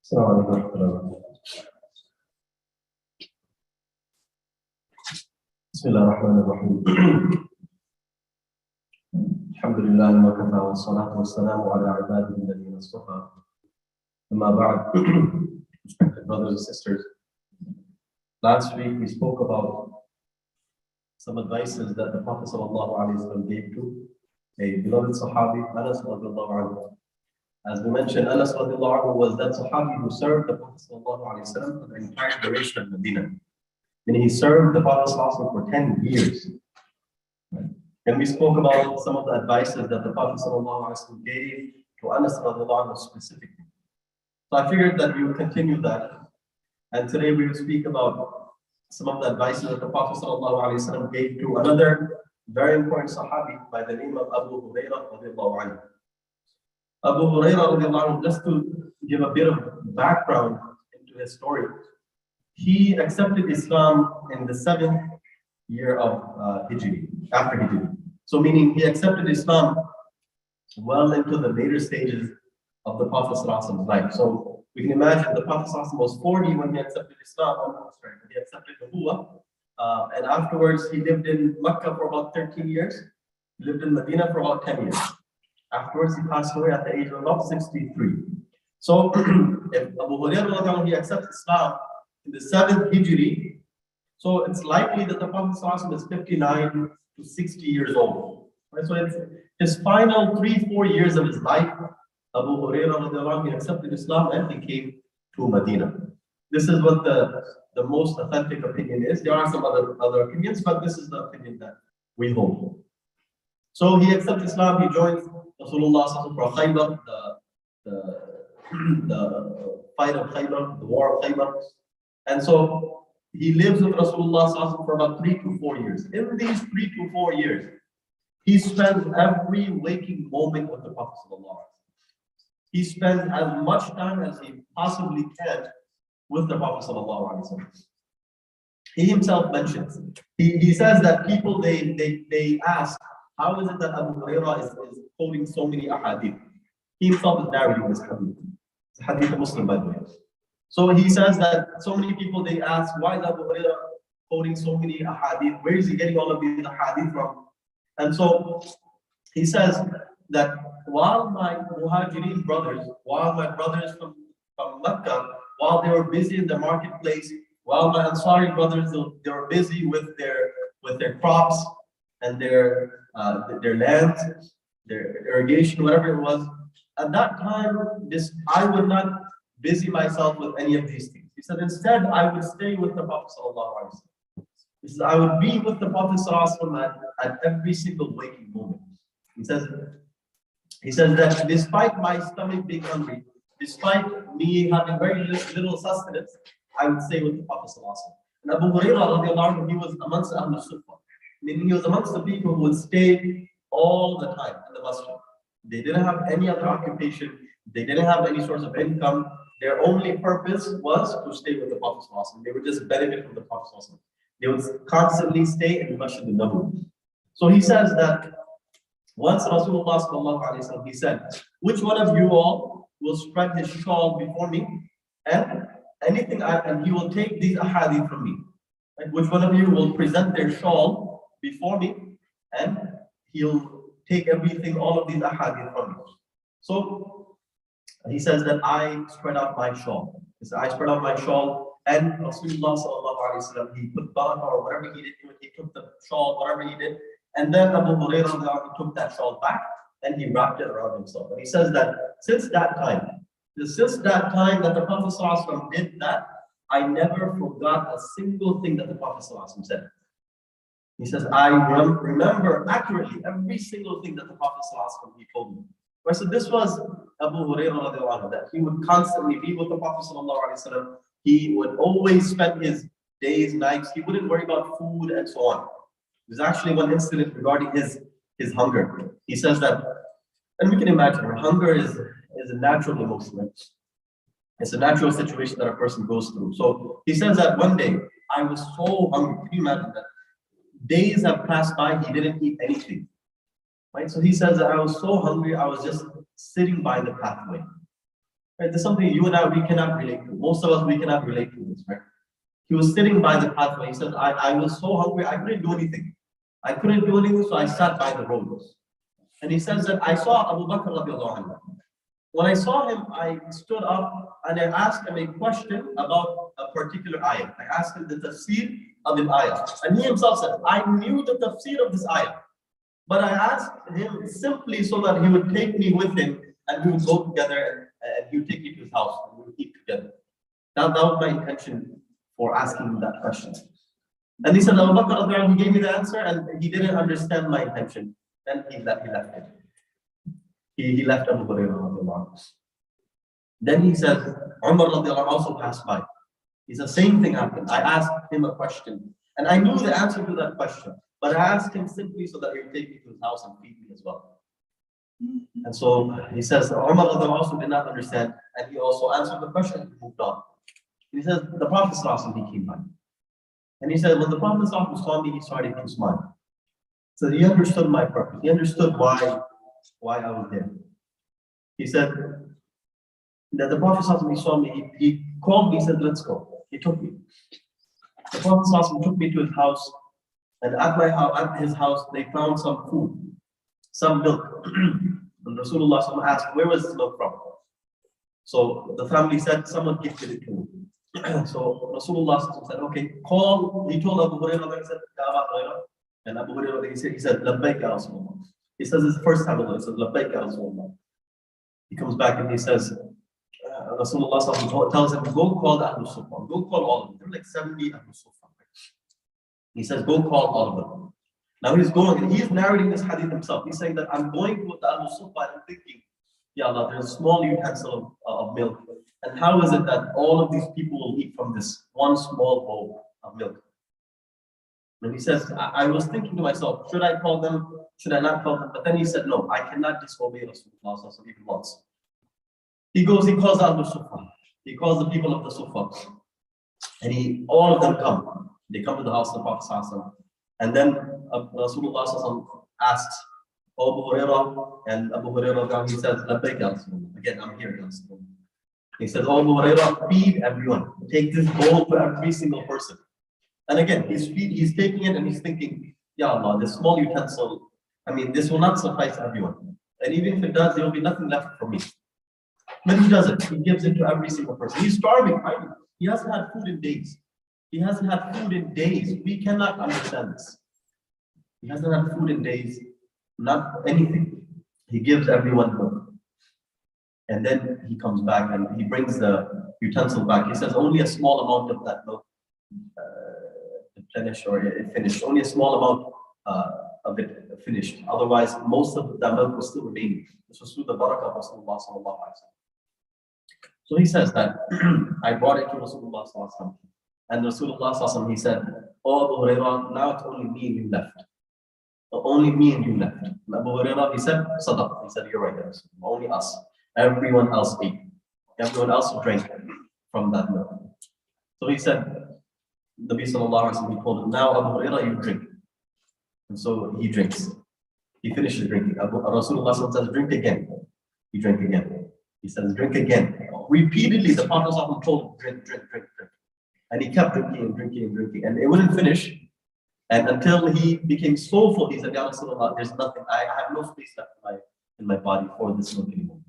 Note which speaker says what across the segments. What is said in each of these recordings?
Speaker 1: السلام عليكم ورحمة الله وبركاته. بسم الله الرحمن الرحيم. الحمد لله وكفى والصلاة والسلام على عباده الذين اصطفى. أما بعد, respected brothers and sisters, last week we spoke about some advices that the Prophet ﷺ gave to a beloved Sahabi, Anas radiallahu anhu. As we mentioned, Anas radiallahu anhu was that Sahabi who served the Prophet ﷺ for the entire duration of Medina. And he served the Prophet ﷺ for 10 years. And we spoke about some of the advices that the Prophet ﷺ gave to Anas radiallahu anhu specifically. So I figured that we would continue that. And today we will speak about some of the advices that the Prophet ﷺ gave to another very important Sahabi by the name of Abu Hurairah radiallahu anhu. Abu Hurairah radiallahu anhu, just to give a bit of background into his story, he accepted Islam in the 7th year of Hijri, after Hijri. So meaning he accepted Islam well into the later stages of the Prophet ﷺ's life. So we can imagine the Prophet ﷺ was 40 when he accepted Islam, when he accepted Nubuwwah. And afterwards he lived in Mecca for about 13 years. He lived in Medina for about 10 years. Afterwards he passed away at the age of about 63. So if Abu Hurairah he accepts Islam in the 7th Hijri, so it's likely that the Prophet ﷺ is 59 to 60 years old. Right? So it's his final 3-4 years of his life. Abu Hurairah he accepted Islam and he came to Medina. This is what the most authentic opinion is. There are some other opinions, but this is the opinion that we hold. So he accepts Islam, he joins Rasulullah for Khaybar, the fight of Khaybar, the war of Khaybar. And so he lives with Rasulullah for about 3 to 4 years. In these 3 to 4 years, he spends every waking moment with the Prophet. He spends as much time as he possibly can with the Prophet. He himself mentions, he says that people, they ask, how is it that Abu Hurairah is quoting so many ahadith? He himself is narrating this hadith. It's a hadith of Muslim, by the way. So he says that so many people, they ask, why is Abu Hurairah quoting so many ahadith? Where is he getting all of these ahadith from? And so he says that while my Muhajirin brothers, while my brothers from Mecca, while they were busy in the marketplace, while my Ansari brothers, they were busy with their crops and their lands, their irrigation, whatever it was, at that time, I would not busy myself with any of these things. He said, instead, I would stay with the Prophet ﷺ. He said, I would be with the Prophet ﷺ at every single waking moment. He says that despite my stomach being hungry, despite me having very little sustenance, I would stay with the Prophet ﷺ. And Abu Hurairah, he was amongst Ahlul Sufa. Meaning he was amongst the people who would stay all the time in the masjid. They didn't have any other occupation. They didn't have any source of income. Their only purpose was to stay with the Prophet ﷺ. They would just benefit from the Prophet ﷺ. They would constantly stay in the Masjid al-Nabawi. So he says that once Rasulullah ﷺ, he said, which one of you all will spread his shawl before me and and he will take these ahadith from me. Like, which one of you will present their shawl before me and he'll take everything, all of these ahadith from me. So he says that I spread out my shawl. He said, I spread out my shawl, and Rasulullah ﷺ, he put barakah or whatever he did, he took the shawl, whatever he did, and then Abu Hurairah took that shawl back and he wrapped it around himself. And he says that since that time that the Prophet ﷺ did that, I never forgot a single thing that the Prophet ﷺ said. He says, I remember accurately every single thing that the Prophet ﷺ he told me. Right, so this was Abu Hurairah, that he would constantly be with the Prophet ﷺ. He would always spend his days, nights. He wouldn't worry about food and so on. There's actually one incident regarding his hunger. He says that, and we can imagine, hunger is a natural emotion. Right? It's a natural situation that a person goes through. So he says that one day, I was so hungry. Can you imagine that? Days have passed by, he didn't eat anything. Right? So he says that I was so hungry, I was just sitting by the pathway. Right? There's something you and I, we cannot relate to. Most of us, we cannot relate to this, right? He was sitting by the pathway. He said, I was so hungry, I couldn't do anything. I couldn't do anything, so I sat by the road. And he says that I saw Abu Bakr radiallahu anhu. When I saw him, I stood up and I asked him a question about a particular ayah. I asked him the tafsir of an ayah. And he himself said, I knew the tafsir of this ayah. But I asked him simply so that he would take me with him and we would go together and he would take me to his house and we would eat together. That was my intention for asking him that question. And he said, Abu Bakr, he gave me the answer and he didn't understand my intention. Then he left it. He left Abu Hurairah. Then he says, Umar also passed by. He said, same thing happened. I asked him a question and I knew the answer to that question, but I asked him simply so that he would take me to his house and feed me as well. And so he says, Umar also did not understand and he also answered the question and moved on. He says, the Prophet he came by. And he said, when the Prophet saw me, he started to smile. So he understood my purpose. He understood why I was there. He said that the Prophet saw me, he called me, he said, let's go. He took me. The Prophet took me to his house, and at his house, they found some food, some milk. And Rasulullah asked, where was this milk from? So the family said, someone gifted it to me. So Rasulullah said, okay, call. He told Abu Hurairah, he said, and Abu Hurairah, he said, Labbaik ya Rasulullah. He says it's the first time he says, Labbaik ya Rasulullah. He comes back and he says, Rasulullah tells him, go call the Ahlul Sufa. Go call all of them. There are like 70 Ahlul Sufa. He says, go call all of them. Now he's going, and he's narrating this hadith himself. He's saying that I'm going to the Ahlul Sufa and I'm thinking, Ya Allah, there's a small utensil of milk. And how is it that all of these people will eat from this one small bowl of milk? And he says, I was thinking to myself, should I call them? Should I not call them? But then he said, no, I cannot disobey Rasulullah even once. He calls the Ahlul Sufa. He calls the people of the Sufa. And all of them come. They come to the house of the Prophet. And then Rasulullah asks Abu Hurairah, and Abu Hurairah, he says, Labbaik ya Rasulullah. Again, I'm here, ya Rasulullah. He says, Abu Hurairah, feed everyone. Take this bowl to every single person. And again, he's taking it and he's thinking, Ya Allah, this small utensil, this will not suffice everyone. And even if it does, there will be nothing left for me. But he does it. He gives it to every single person. He's starving, right? He hasn't had food in days. He hasn't had food in days. We cannot understand this. He hasn't had food in days, not anything. He gives everyone milk. And then he comes back and he brings the utensil back. He says only a small amount of that milk finished or it finished. Only a small amount of it finished. Otherwise, most of the milk was still remaining. This was through the barakah of Rasulullah sallallahu alaihi wasallam. So he says that I brought it to Rasulullah sallallahu alaihi wasallam. And Rasulullah sallallahu alaihi wasallam, he said, "Oh Abu Hurairah, now it's only me and you left. Only me and you left." And Abu Hurairah, he said, "Sadaq." He said, "You're right, only us. Everyone else ate. Everyone else drank from that milk." So he said, the Nabi sallallahu alaihi wasallam, he told him, "Now Abu Hurairah, you drink." And so he drinks. He finishes drinking. Rasulullah says, "Drink again." He drank again. He says, "Drink again." Repeatedly, the Prophet told him, "Drink, drink, drink, drink." And he kept drinking and drinking and drinking. And it wouldn't finish. And until he became so full, he said, "Ya Rasulullah, there's nothing. I have no space left in my body for this milk anymore."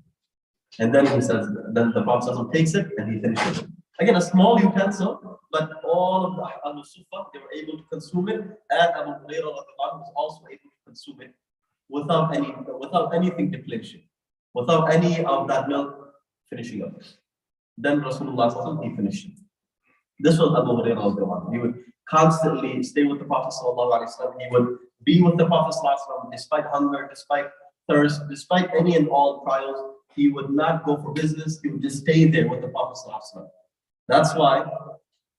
Speaker 1: And then he says, then the Prophet takes it and he finishes it. Again, a small utensil, but all of the Ahlul Sufa, they were able to consume it. And Abu Hurairah was also able to consume it without anything depletion, without any of that milk finishing up. Then Rasulullah, he finished it. This was Abu Hurairah. He would constantly stay with the Prophet. He would be with the Prophet despite hunger, despite thirst, despite any and all trials. He would not go for business. He would just stay there with the Prophet. That's why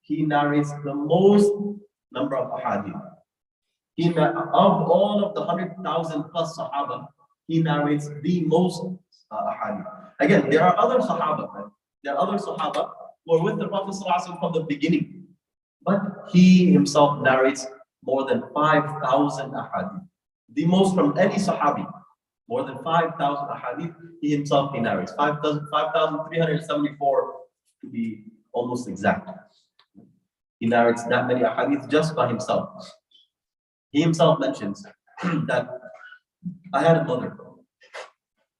Speaker 1: he narrates the most number of ahadith. Of all of the 100,000 plus Sahaba, he narrates the most ahadith. Again, there are other Sahaba. Right? There are other Sahaba who are with the Prophet from the beginning. But he himself narrates more than 5,000 ahadith. The most from any Sahabi. More than 5,000 ahadith, he himself narrates. 5,374 to be almost exact. He narrates that many ahadith just by himself. He himself mentions that I had a mother,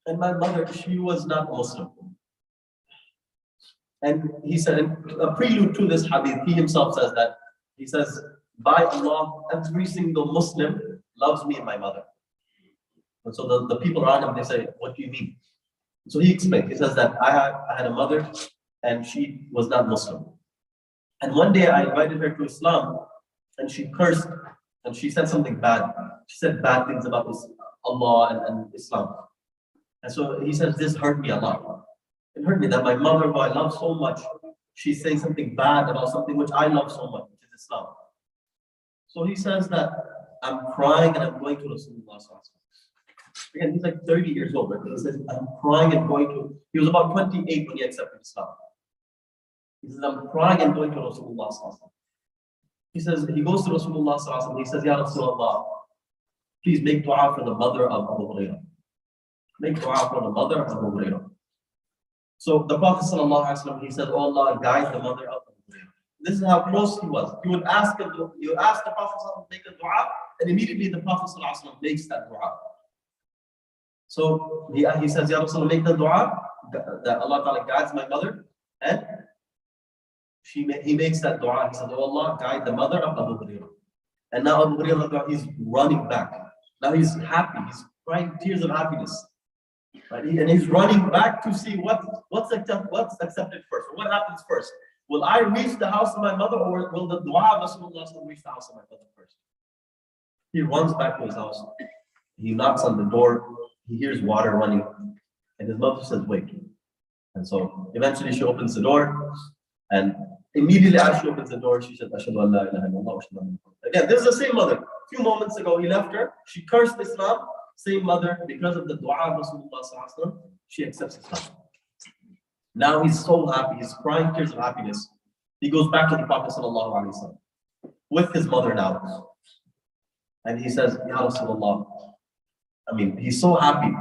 Speaker 1: and my mother, she was not Muslim. And he said, a prelude to this hadith, he himself says that, he says, by Allah, every single Muslim loves me and my mother. And so the people around him, they say, what do you mean? So he explained, he says that I had a mother and she was not Muslim. And one day I invited her to Islam and she cursed and she said something bad. She said bad things about Allah and Islam. And so he says, this hurt me a lot. It hurt me that my mother, who I love so much, she's saying something bad about something which I love so much, which is Islam. So he says that I'm crying and I'm going to Rasulullah. Again, he's like 30 years old, right? He says, I'm crying and going to, he was about 28 when he accepted Islam. He says, I'm crying and going to Rasulullah. He says, he goes to Rasulullah. He says, Ya Rasulullah, please make dua for the mother of Abu Hurairah. Make dua for the mother of Abu Hurairah. So the Prophet ﷺ, he said, oh Allah, guide the mother of Abu Hurairah. This is how close he was. He would ask the Prophet ﷺ to make a dua, and immediately the Prophet ﷺ makes that dua. So he says, Ya Rasulullah, make the dua that Allah Ta'ala guides my mother, and he makes that dua. He says, oh Allah, guide the mother of Abu Hurairah. And now Abu Hurairah, he's running back. Now he's happy. He's crying tears of happiness. Right? And he's running back to see what's accepted first. Or what happens first? Will I reach the house of my mother, or will the dua of Rasulullah reach the house of my mother first? He runs back to his house. He knocks on the door. He hears water running. And his mother says, wait. And so eventually she opens the door. And immediately as she opens the door, she said, Ashhadu an la ilaha illallah wa ashhadu anna Muhammadan. Again, this is the same mother. A few moments ago, he left her. She cursed Islam. Same mother, because of the dua of Rasulullah, she accepts Islam. Now he's so happy. He's crying tears of happiness. He goes back to the Prophet ﷺ with his mother now. And he says, Ya Rasulullah, he's so happy.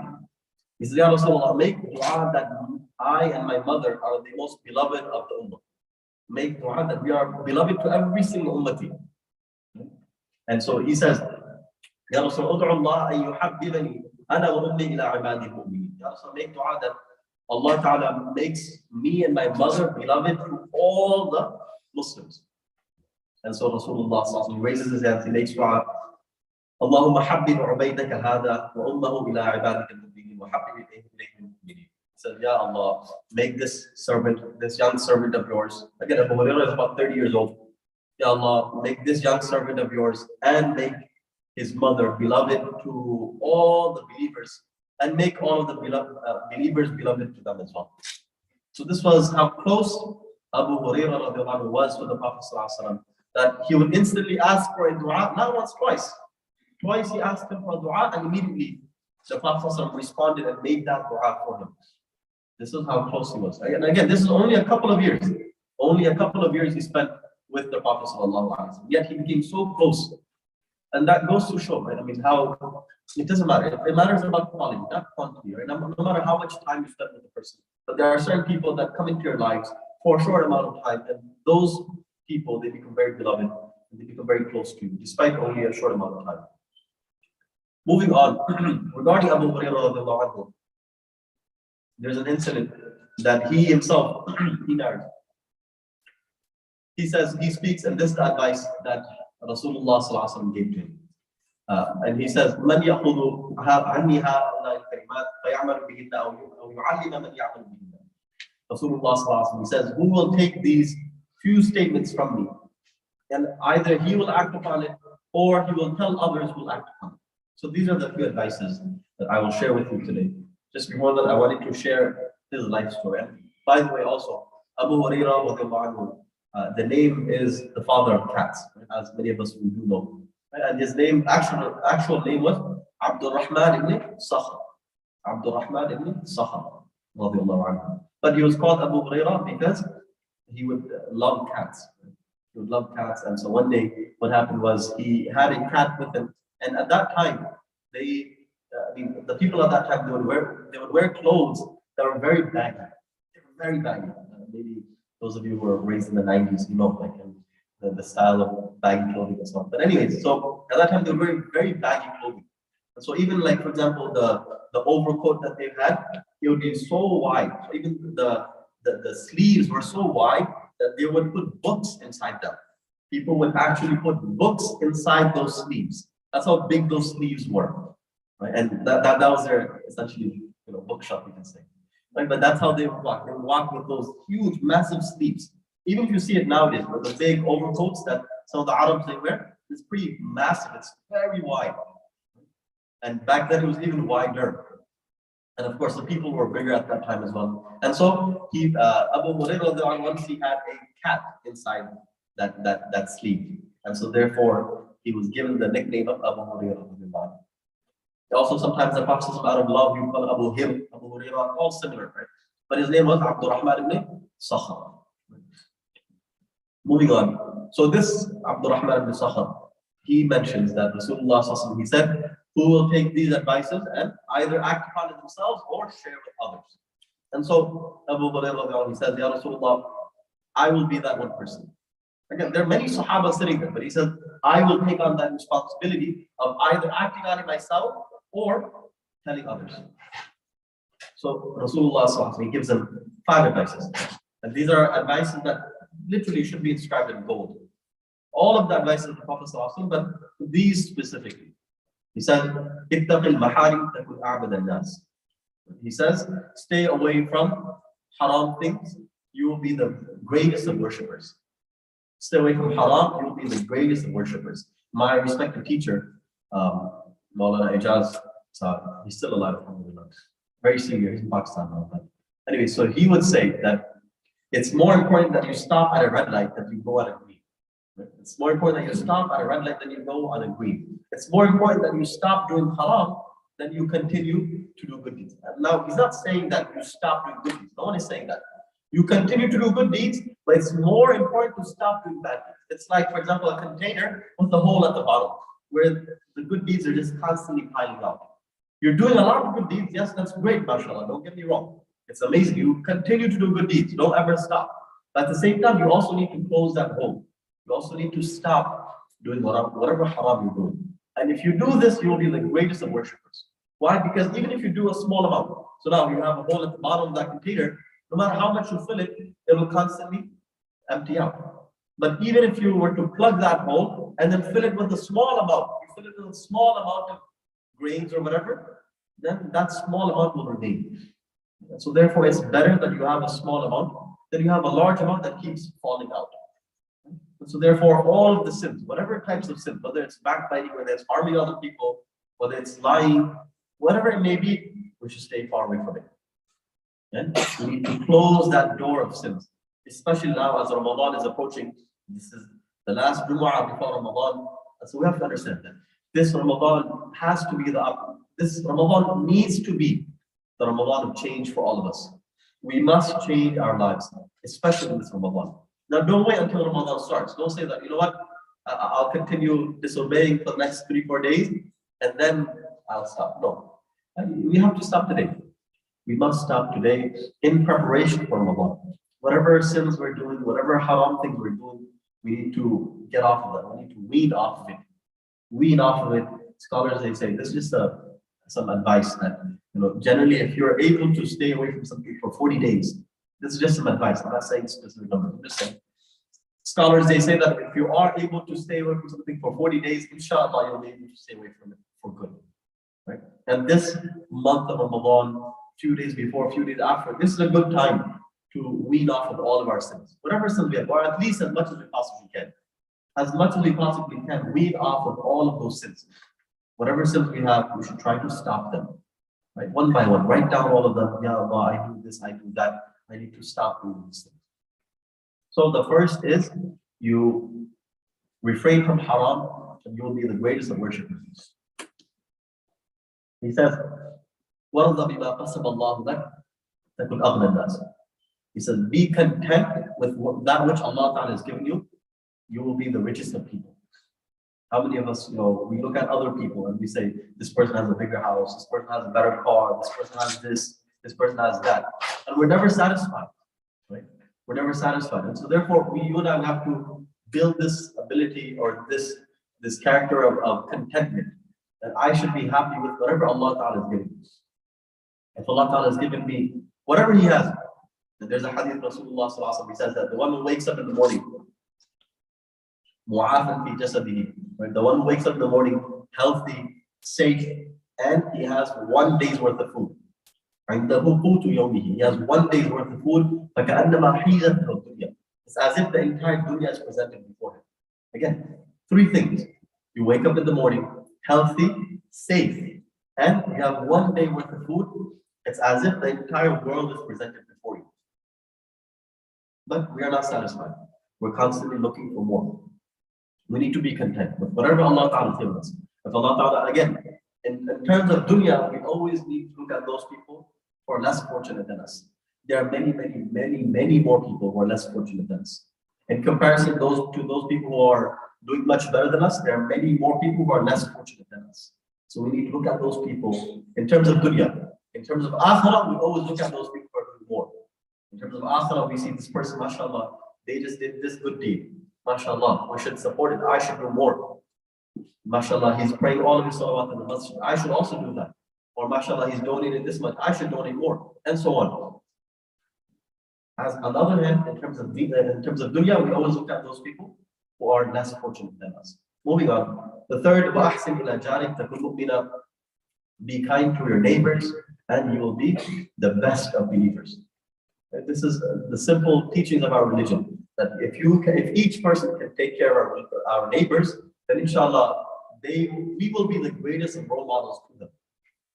Speaker 1: He says, Ya Rasulullah, make dua that I and my mother are the most beloved of the ummah. Make dua that we are beloved to every single ummati. And so he says, Ya Rasulullah, ud'u Allah an yuhabbibani ana wa ummi ila ibadihi al-mu'minin. Ya Rasulullah, make dua that Allah Ta'ala makes me and my mother beloved to all the Muslims. And so Rasulullah raises his hands, he makes dua. Allahumma habbib ubaydaka hadha wa ummahu ila ibadika al-mu'minin wa habbib ilayhim al-mu'minin. He said, Ya Allah, make this young servant of yours. Again, Abu Hurairah is about 30 years old. Ya Allah, make this young servant of yours and make his mother beloved to all the believers, and make all of the believers beloved to them as well. So this was how close Abu Hurairah was with the Prophet ﷺ, that he would instantly ask for a dua, not once, twice. Twice he asked him for a dua, and immediately the Prophet ﷺ responded and made that dua for him. This is how close he was. And again, this is only a couple of years. Only a couple of years he spent with the Prophet ﷺ. Yet he became so close. And that goes to show, right? How it doesn't matter. It matters about quality, not quantity, right? No matter how much time you spend with the person. But there are certain people that come into your lives for a short amount of time, and those people, they become very beloved, and they become very close to you, despite only a short amount of time. Moving on, regarding Abu Hurairah, there's an incident that he himself, he narrates. He says, he speaks, and this is the advice that Rasulullah ﷺ gave to him. And he says, من يأخذ عني هؤلاء الكلمات فيعمل بهن أو يعلم من يعمل بهن. Rasulullah ﷺ, he says, who will take these few statements from me, and either he will act upon it, or he will tell others who will act upon it. So these are the few advices that I will share with you today. Just before that, I wanted to share his life story. And by the way, also, Abu Hurairah, the name is the father of cats, right? As many of us do know. Right? And his name, actual name was Abdul Rahman ibn Sakhr. Abdul Rahman ibn Sakhr. But he was called Abu Hurairah because he would love cats. He would love cats. And so one day, what happened was he had a cat with him. And at that time, they I mean, the people at that time, they would wear clothes that were very baggy. They were very baggy. Maybe those of you who were raised in the 90s, you know, like the style of baggy clothing and so on. But anyways, so at that time, they were wearing very baggy clothing. And so even like, for example, the overcoat that they had, it would be so wide. So even the sleeves were so wide that they would put books inside them. People would actually put books inside those sleeves. That's how big those sleeves were, right? And that was their essentially, bookshop, you can say, right? But that's how they would walk. They would walk with those huge, massive sleeves. Even if you see it nowadays, with the big overcoats that some of the Arabs they wear, it's pretty massive. It's very wide. And back then it was even wider. And of course, the people were bigger at that time as well. And so Abu Hurairah, once he had a cat inside that sleeve. And so therefore, he was given the nickname of Abu Hurairah. Also, sometimes the Prophet out of love, you call Abu Hir, Abu Hurairah, all similar, right? But his name was Abdurrahman ibn Sakhar. Moving on. So this Abdurrahman ibn Sakhar, he mentions that Rasulullah, he said, who will take these advices and either act upon it themselves or share with others. And so Abu Hurairah, he says, Ya Rasulullah, I will be that one person. Again, there are many Sahaba sitting there, but he says, I will take on that responsibility of either acting on it myself or telling others. So Rasulullah, he gives them 5 advices. And these are advices that literally should be inscribed in gold. All of the advices of the Prophet, but these specifically. He said, اتق المحارم تكن أعبد الناس. He says, stay away from haram things, you will be the greatest of worshippers. Stay away from haram, you will be the greatest of worshippers. My respected teacher, Maulana Ijaz, he's still alive, very senior, he's in Pakistan now. But anyway, so he would say that it's more important that you stop at a red light than you go at a green. It's more important that you stop at a red light than you go on a green. It's more important that you stop doing haram than you continue to do good deeds. And now, he's not saying that you stop doing good deeds. No one is saying that. You continue to do good deeds, but it's more important to stop doing bad deeds. It's like, for example, a container with a hole at the bottom, where the good deeds are just constantly piling up. You're doing a lot of good deeds. Yes, that's great, mashallah. Don't get me wrong. It's amazing. You continue to do good deeds. Don't ever stop. But at the same time, you also need to close that hole. You also need to stop doing whatever haram you're doing. And if you do this, you will be the greatest of worshippers. Why? Because even if you do a small amount, so now you have a hole at the bottom of that container, no matter how much you fill it, it will constantly empty out. But even if you were to plug that hole and then fill it with a small amount, you fill it with a small amount of grains or whatever, then that small amount will remain. And so therefore, it's better that you have a small amount than you have a large amount that keeps falling out. And so therefore, all of the sins, whatever types of sins, whether it's backbiting, whether it's harming other people, whether it's lying, whatever it may be, we should stay far away from it. And we need to close that door of sins, especially now as Ramadan is approaching. This is the last Jumu'ah before Ramadan. And so we have to understand that this Ramadan has to be this Ramadan needs to be the Ramadan of change for all of us. We must change our lives, especially in this Ramadan. Now, don't wait until Ramadan starts. Don't say that, you know what, I'll continue disobeying for the next 3-4 days and then I'll stop. No, we have to stop today. We must stop today in preparation for Ramadan. Whatever sins we're doing, whatever haram things we're doing, we need to get off of that. We need to wean off of it. Wean off of it. Scholars, they say, this is just some advice that, generally if you're able to stay away from something for 40 days, this is just some advice. I'm not saying specific numbers. I'm just saying. Scholars, they say that if you are able to stay away from something for 40 days, inshallah, you'll be able to stay away from it for good. Right? And this month of Ramadan, few days before, few days after, this is a good time to wean off of all of our sins. Whatever sins we have, or at least as much as we possibly can. As much as we possibly can, wean off of all of those sins. Whatever sins we have, we should try to stop them. Right? One by one, write down all of them. Ya Allah, I do this, I do that. I need to stop doing these things. So the first is you refrain from haram and you will be the greatest of worshippers. He says, وَرْضَ بِمَا قَسَمَ اللَّهُ لَكَ تَكُنْ أَغْنَى النَّاسِ. He says, be content with that which Allah Ta'ala has given you, you will be the richest of people. How many of us, we look at other people and we say, this person has a bigger house, this person has a better car, this person has this person has that. And we're never satisfied, right? We're never satisfied. And so therefore, you and I have to build this ability or this character of contentment, that I should be happy with whatever Allah Ta'ala is giving me. If Allah Ta'ala has given me whatever He has, and there's a hadith Rasulullah Sallallahu Alaihi Wasallam, he says that the one who wakes up in the morning, mu'afan fi jasadihi, right? The one who wakes up in the morning healthy, safe, and he has 1 day's worth of food. عنده قوت يومه. He has 1 day's worth of food. فكأنما حيزت له الدنيا. It's as if the entire dunya is presented before him. Again, 3 things. You wake up in the morning healthy, safe, and you have 1 day worth of food. It's as if the entire world is presented before you. But we are not satisfied. We're constantly looking for more. We need to be content with whatever Allah Ta'ala gives us. If Allah Ta'ala, again, in terms of dunya, we always need to look at those people who are less fortunate than us. There are many more people who are less fortunate than us. In comparison to those people who are doing much better than us, there are many more people who are less fortunate than us. So we need to look at those people in terms of dunya. In terms of akhirah, we always look at those people who are doing more. In terms of akhirah, we see this person, mashallah, they just did this good deed. MashaAllah, we should support it. I should do more. MashaAllah, he's praying all of his salawat in the masjid. I should also do that. Or MashaAllah, he's donated this much. I should donate more. And so on. As on the other hand, in terms of dunya, we always look at those people who are less fortunate than us. Moving on. The third, وَأَحْسِنْ إِلَى جَارِكَ تَكُنْ مُؤْمِنًا. Be kind to your neighbors, and you will be the best of believers. This is the simple teachings of our religion. That if each person can take care of our neighbors, then inshallah, we will be the greatest of role models to them.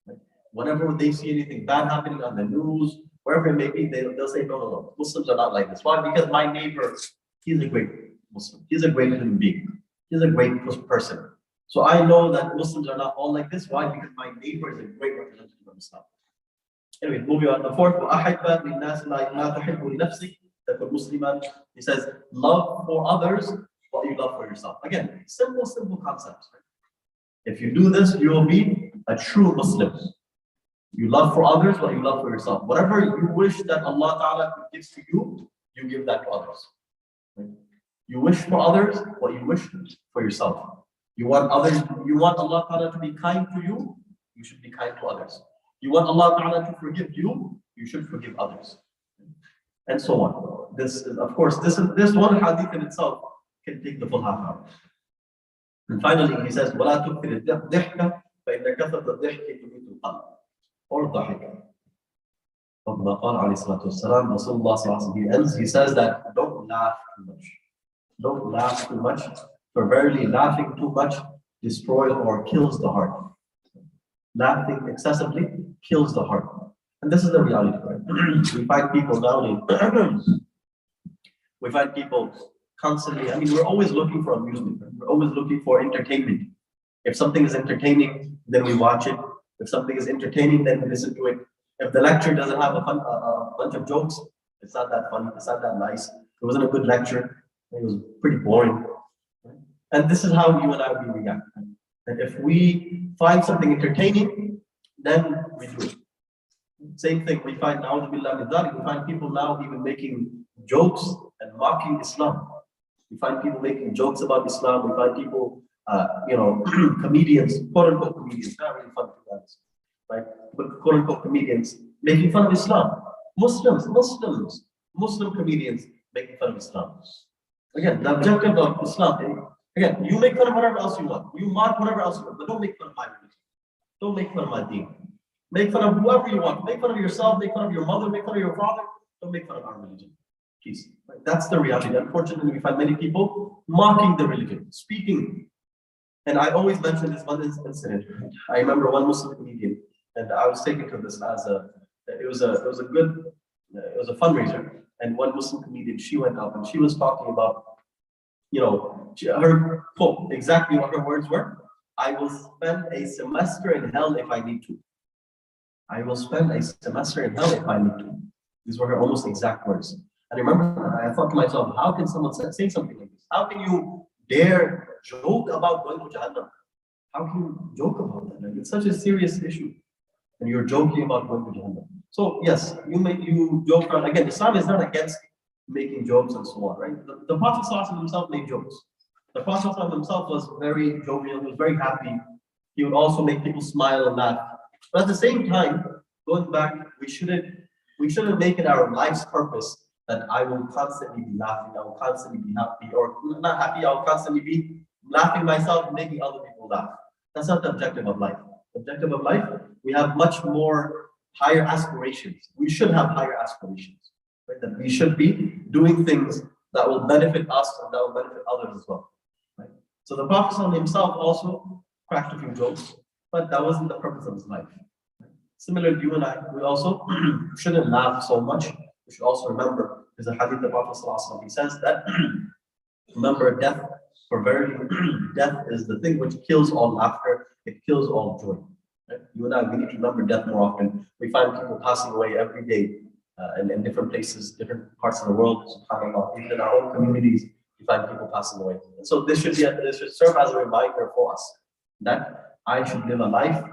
Speaker 1: Right? Whenever they see anything bad happening on the news, wherever it may be, they'll say, no, Muslims are not like this. Why? Because my neighbor, he's a great Muslim. He's a great human being. He's a great person. So I know that Muslims are not all like this. Why? Because my neighbor is a great representative of Islam. Anyway, moving on. The fourth, وَأَحِبَّ لِلنَّاسِ مَا تُحِبُّ لِنَفْسِكَ. He says, love for others what you love for yourself. Again, simple concepts. Right? If you do this, you will be a true Muslim. You love for others what you love for yourself. Whatever you wish that Allah Ta'ala gives to you, you give that to others. Right? You wish for others what you wish for yourself. You want Allah Ta'ala to be kind to you, you should be kind to others. You want Allah Ta'ala to forgive you, you should forgive others. And so on. This is, of course, this one hadith in itself can take the full half hour. And finally, he says, وَلَا تُكْثِرِ الضِّحْكَ فَإِنَّ كَثْرَةَ الضِّحْكِ تُمِيتُ الْقَلْبَ. Or ضحك. He ends, he says that don't laugh too much. Don't laugh too much, for verily laughing too much destroys or kills the heart. Laughing excessively kills the heart. And this is the reality, right? We find people nowadays, we find people constantly, we're always looking for amusement. Right? We're always looking for entertainment. If something is entertaining, then we watch it. If something is entertaining, then we listen to it. If the lecture doesn't have a bunch of jokes, it's not that funny, it's not that nice. It wasn't a good lecture. It was pretty boring. Right? And this is how you and I will react. And if we find something entertaining, then we do it. Same thing, we find now, we find people now even making jokes and mocking Islam. We find people making jokes about Islam. We find people, comedians, quote unquote comedians, not really fun for guys, right? But quote unquote comedians making fun of Islam. Muslim comedians making fun of Islam. Again, the objective of Islam, again, you make fun of whatever else you want. You mock whatever else you want, but don't make fun of my religion. Don't make fun of my deen. Make fun of whoever you want. Make fun of yourself, make fun of your mother, make fun of your father. Don't make fun of our religion. Please. Right? That's the reality. Unfortunately, we find many people mocking the religion, speaking. And I always mention this one incident. I remember one Muslim comedian, and I was taken to this as it was a fundraiser. And one Muslim comedian, she went up and she was talking about, her quote, exactly what her words were. I will spend a semester in hell if I need to. I will spend a semester in hell if I need to. These were her almost exact words. And I remember, I thought to myself, how can someone say something like this? How can you dare joke about going to Jahannam. How can you joke about that? Like, it's such a serious issue, and you're joking about going to Jahannam. So yes, you joke around. Again, Islam is not against making jokes and so on, right? The Prophet ﷺ himself made jokes. The Prophet ﷺ himself was very jovial. He was very happy. He would also make people smile and laugh. But at the same time, going back, we shouldn't make it our life's purpose that I will constantly be laughing, I will constantly be happy, or not happy, I will constantly be laughing myself and making other people laugh. That's not the objective of life. The objective of life, we have much more higher aspirations. We should have higher aspirations. Right? That we should be doing things that will benefit us and that will benefit others as well. Right? So the Prophet ﷺ himself also cracked a few jokes, but that wasn't the purpose of his life. Similarly, you and I, we also shouldn't laugh so much. We should also remember, there's a hadith of the Prophet ﷺ, he says that, remember death, for verily death is the thing which kills all laughter, it kills all joy. Right? You and I, we need to remember death more often. We find people passing away every day in different places, different parts of the world, subhanAllah, even in our own communities, we find people passing away. And so this should serve as a reminder for us that I should live a life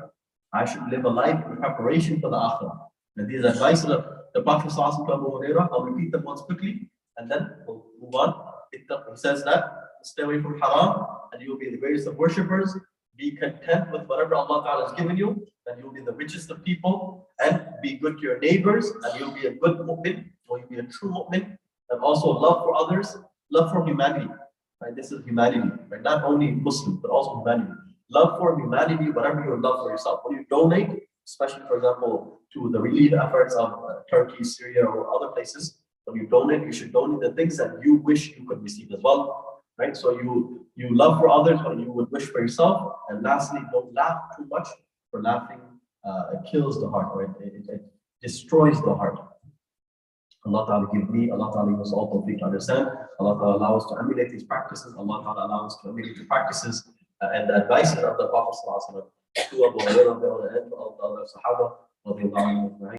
Speaker 1: in preparation for the akhirah. And these advices of the Prophet ﷺ to Abu Hurairah, I'll repeat them once quickly, and then we'll move on. He says that, stay away from haram, and you will be the greatest of worshippers. Be content with whatever Allah Ta'ala has given you, and you'll be the richest of people, and be good to your neighbors, and you'll be a good mu'min, or you'll be a true mu'min, and also love for others, love for humanity. Right? This is humanity, right? Not only Muslims, but also humanity. Love for humanity, whatever you love for yourself. When you donate, especially for example, to the relief efforts of Turkey, Syria, or other places, when you donate, you should donate the things that you wish you could receive as well. Right? So you love for others, or you would wish for yourself. And lastly, don't laugh too much. For laughing, it kills the heart, right? It destroys the heart. Allah Ta'ala give me, Allah Ta'ala give us all tawfiq to understand. Allah Ta'ala allow us to emulate these practices. Allah Ta'ala allow us to emulate the practices and the advices of the Prophet ﷺ to Abu Hurairah and to all the other Sahaba.